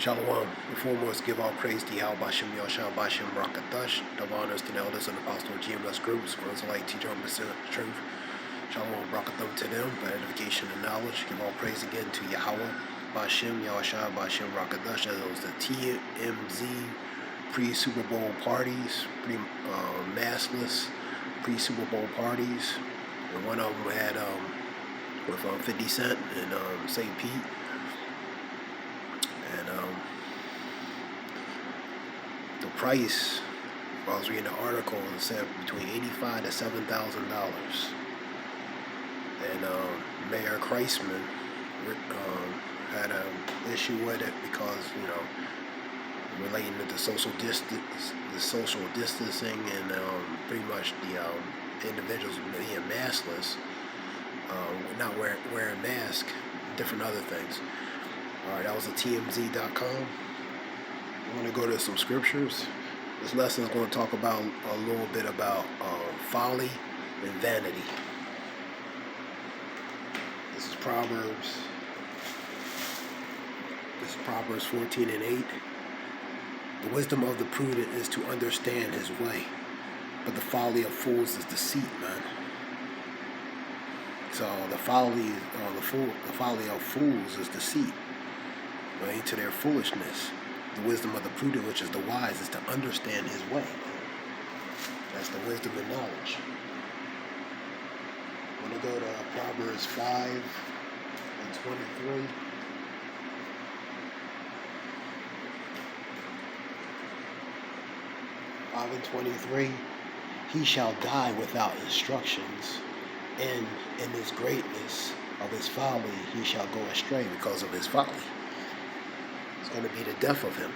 Shalom. The foremost give all praise to Yahweh Bashem Yahshua Bashem Rakatash. Double honors to the elders and apostle GMS groups. Ones like teach on the truth. Shalom Rakatham to them for edification and knowledge. Give all praise again to Yahweh Bashem Yahshua Bashem Rakatash. As those the TMZ pre-Super Bowl parties, maskless pre-Super Bowl parties. And one of them had with 50 Cent and St. Pete. And the price, I was reading an article, it said between $85,000 to $7,000. And Mayor Kreisman had an issue with it because, relating to the social distancing, and pretty much the individuals being maskless, not wearing masks, different other things. Alright, that was a TMZ.com. I'm going to go to some scriptures. This lesson is going to talk about a little bit about folly and vanity. This is Proverbs 14 and 8. The wisdom of the prudent is to understand his way, but the folly of fools is deceit, man. So the folly of fools is deceit. Right, to their foolishness. The wisdom of the prudent, which is the wise, is to understand his way. That's the wisdom and knowledge. I'm going to go to Proverbs 5 and 23. And 23. He shall die without instructions, and in his greatness of his folly he shall go astray because of his folly. It's going to be the death of him.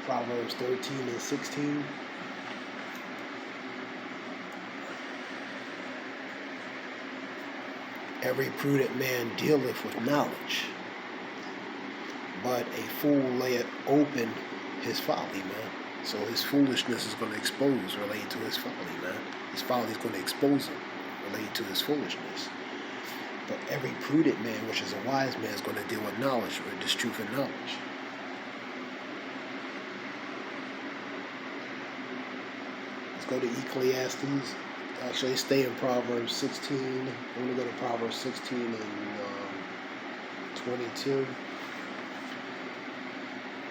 Proverbs 13 and 16. Every prudent man dealeth with knowledge, but a fool layeth open his folly, man. So his foolishness is going to expose related to his folly, man. His folly is going to expose him related to his foolishness. But every prudent man, which is a wise man, is going to deal with knowledge, or this truth and knowledge. Let's go to Ecclesiastes. Actually, stay in Proverbs 16. I'm going to go to Proverbs 16 and 22.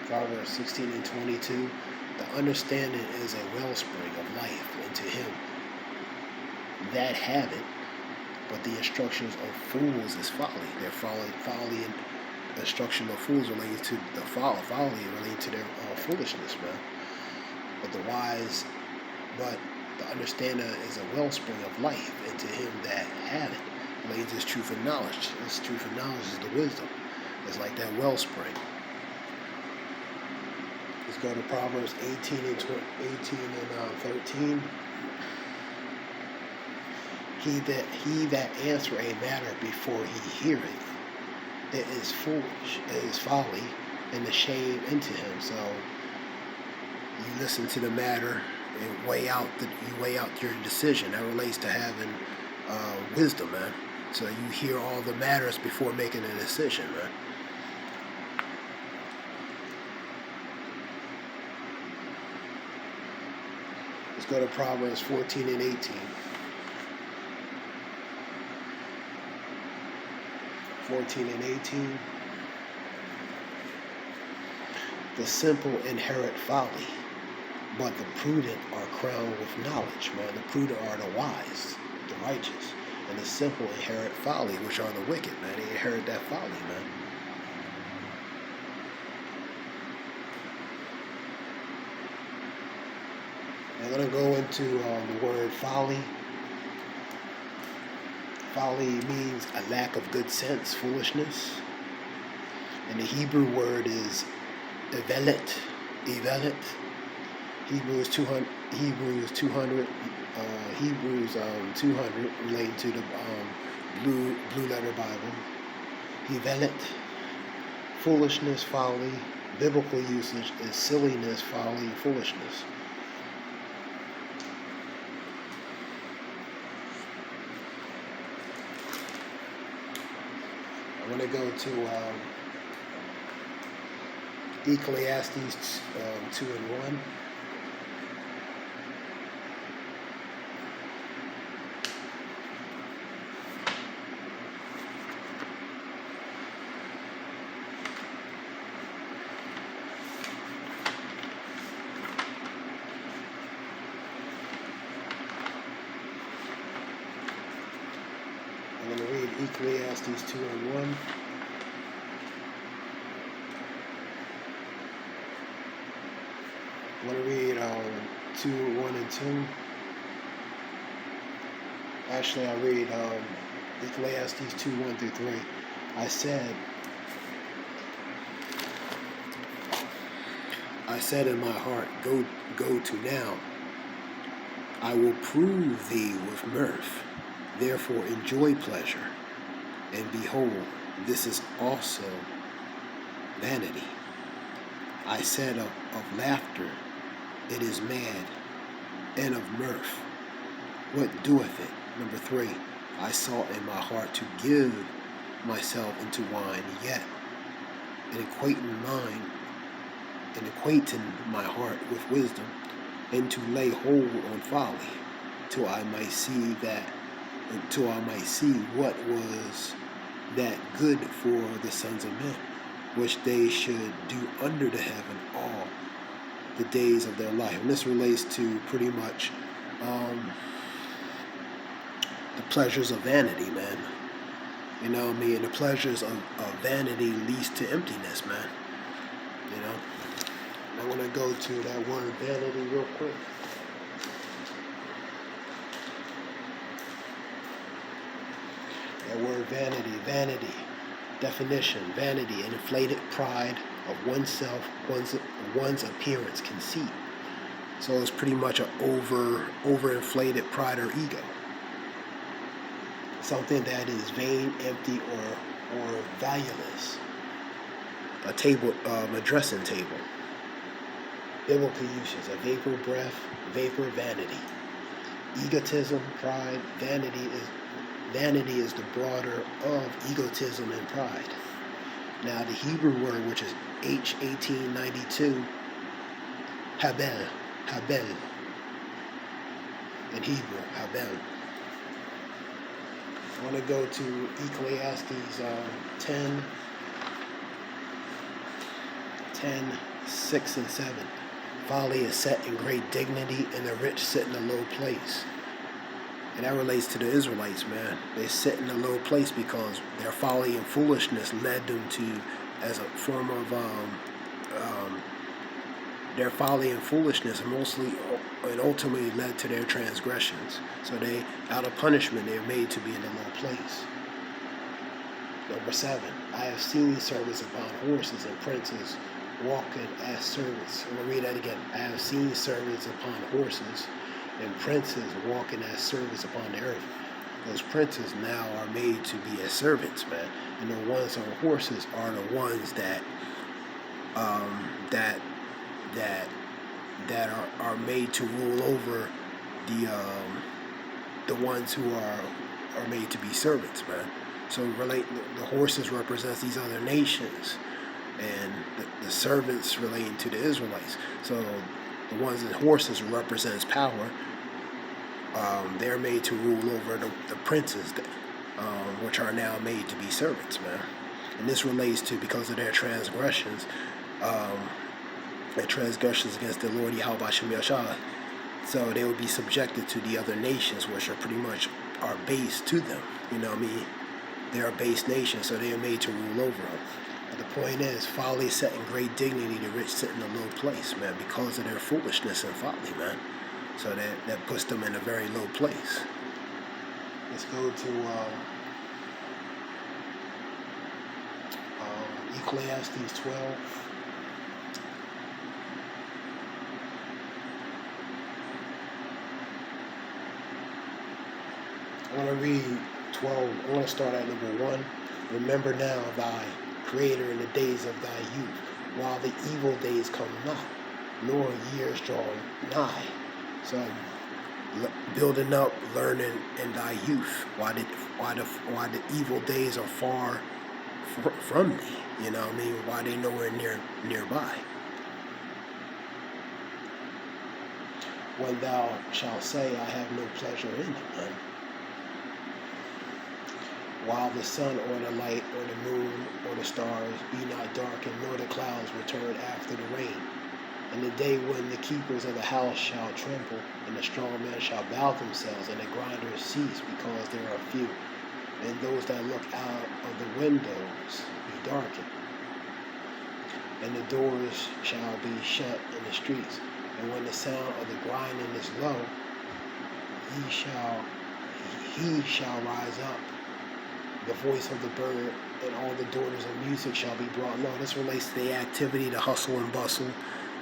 Proverbs 16 and 22. The understanding is a wellspring of life unto him that have it. But the instructions of fools is folly. Their folly and instruction of fools related to the folly related to their foolishness, man. But the understanding is a wellspring of life into him that had it. Related to his truth and knowledge. This truth and knowledge is the wisdom. It's like that wellspring. Let's go to Proverbs 18 and 13. He that answer a matter before he heareth, it is foolish, it is folly, and the shame into him. So you listen to the matter and weigh out your decision. That relates to having wisdom, man. So you hear all the matters before making a decision, man. Let's go to Proverbs 14 and 18. 14 and 18. The simple inherit folly, but the prudent are crowned with knowledge, man. The prudent are the wise, the righteous, and the simple inherit folly, which are the wicked, man. They inherit that folly, man. I'm going to go into the word folly. Folly means a lack of good sense, foolishness. And the Hebrew word is evelet. Hebrews 200 relating to the blue letter Bible. Evelet, foolishness, folly. Biblical usage is silliness, folly, foolishness. I'm going to go to Ecclesiastes 2 and 1. I'm going to read Ecclesiastes 2 and 1. I'm going to read 2, 1 and 2. Actually, I'll read Ecclesiastes 2, 1 through 3. I said in my heart, go to now. I will prove thee with mirth. Therefore enjoy pleasure. And behold, this is also vanity. I said of laughter, it is mad, and of mirth, what doeth it? Number 3, I sought in my heart to give myself into wine, yet in equating my heart with wisdom, and to lay hold on folly, till I might see what was that good for the sons of men, which they should do under the heaven all the days of their life. And this relates to pretty much the pleasures of vanity, man. You know what I mean? The pleasures of vanity leads to emptiness, man. You know? I'm going to go to that word vanity real quick. That word vanity. Definition: vanity, an inflated pride of oneself, one's appearance, conceit. So it's pretty much an overinflated pride or ego. Something that is vain, empty, or valueless. A dressing table. Biblical uses: a vapor, breath, vapor, vanity. Egotism, pride, vanity is the broader of egotism and pride. Now the Hebrew word, which is H1892, habel, in Hebrew, habel. I want to go to Ecclesiastes 10, 6 and 7. Folly is set in great dignity, and the rich sit in a low place. And that relates to the Israelites, man. They sit in a low place because their folly and foolishness led them to, as a form of their folly and foolishness mostly and ultimately led to their transgressions. So they, out of punishment, they're made to be in a low place. Number 7, I have seen servants upon horses and princes walking as servants. I'm going to read that again. I have seen servants upon horses and princes walking as servants upon the earth. Those princes now are made to be as servants, man. And the ones on horses are the ones that are made to rule over the ones who are made to be servants, man. So the horses represents these other nations, and the servants relating to the Israelites. So the ones in horses represents power. They're made to rule over the princes, which are now made to be servants, man. And this relates to, because of their transgressions against the Lord Yahweh Shem Yashah. So they will be subjected to the other nations, which are pretty much are base to them. You know what I mean? They are base nations, so they are made to rule over them. But the point is, folly set in great dignity, the rich sit in a low place, man, because of their foolishness and folly, man. So that puts them in a very low place. Let's go to Ecclesiastes 12. I want to read 12. I want to start at number 1. Remember now thy Creator in the days of thy youth, while the evil days come not, nor years draw nigh. So, building up, learning in thy youth, why the evil days are far from thee. You know what I mean? Why they nowhere nearby? When thou shalt say, I have no pleasure in it, while the sun or the light or the moon or the stars be not darkened, nor the clouds return after the rain. And the day when the keepers of the house shall tremble, and the strong men shall bow themselves, and the grinders cease, because there are few, and those that look out of the windows be darkened, and the doors shall be shut in the streets. And when the sound of the grinding is low, he shall rise up. The voice of the bird and all the daughters of music shall be brought low. This relates to the activity, the hustle and bustle,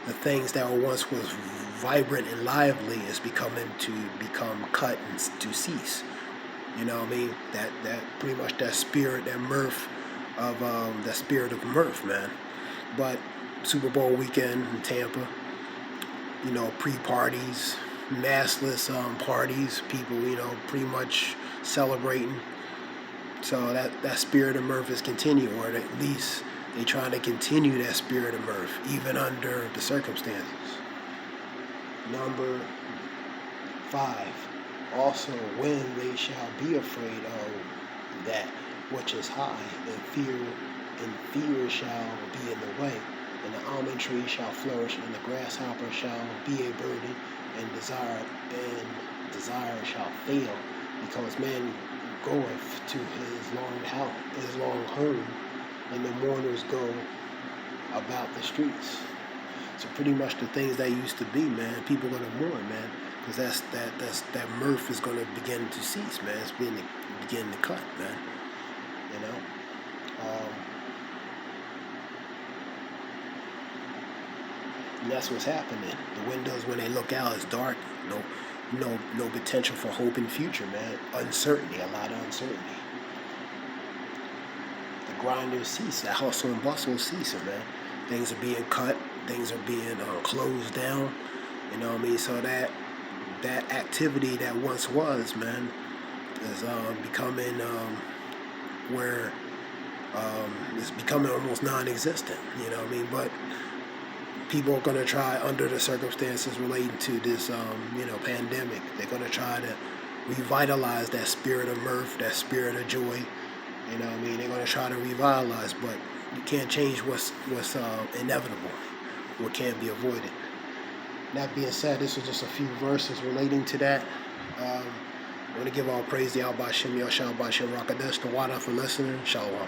the things that were once was vibrant and lively is becoming to become cut and to cease. You know what I mean? That pretty much that spirit, that mirth of that spirit of mirth, man. But Super Bowl weekend in Tampa, you know, pre-parties, massless parties, people, you know, pretty much celebrating. So that spirit of mirth is continuing, or at least they trying to continue that spirit of mirth, even under the circumstances. Number 5. Also, when they shall be afraid of that which is high, and fear shall be in the way, and the almond tree shall flourish, and the grasshopper shall be a burden, and desire shall fail, because man goeth to his long home, and the mourners go about the streets. So pretty much the things that used to be, man, people gonna mourn, man, because that mirth is gonna begin to cease, man. It's begin to cut, man. You know. And that's what's happening. The windows, when they look out, is dark. No potential for hope in future, man. Uncertainty, a lot of uncertainty. The grinders cease. That hustle and bustle is ceasing, man. Things are being cut. Things are being closed down. You know what I mean? So that activity that once was, man, is becoming where it's becoming almost non-existent. You know what I mean? But people are going to try, under the circumstances relating to this, pandemic, they're going to try to revitalize that spirit of mirth, that spirit of joy. You know what I mean? They're going to try to revitalize, but you can't change what's inevitable, what can't be avoided. That being said, this was just a few verses relating to that. I want to give all praise to Yahweh Shem Yahshua Bashem Rakadash, the water for listening. Shalom.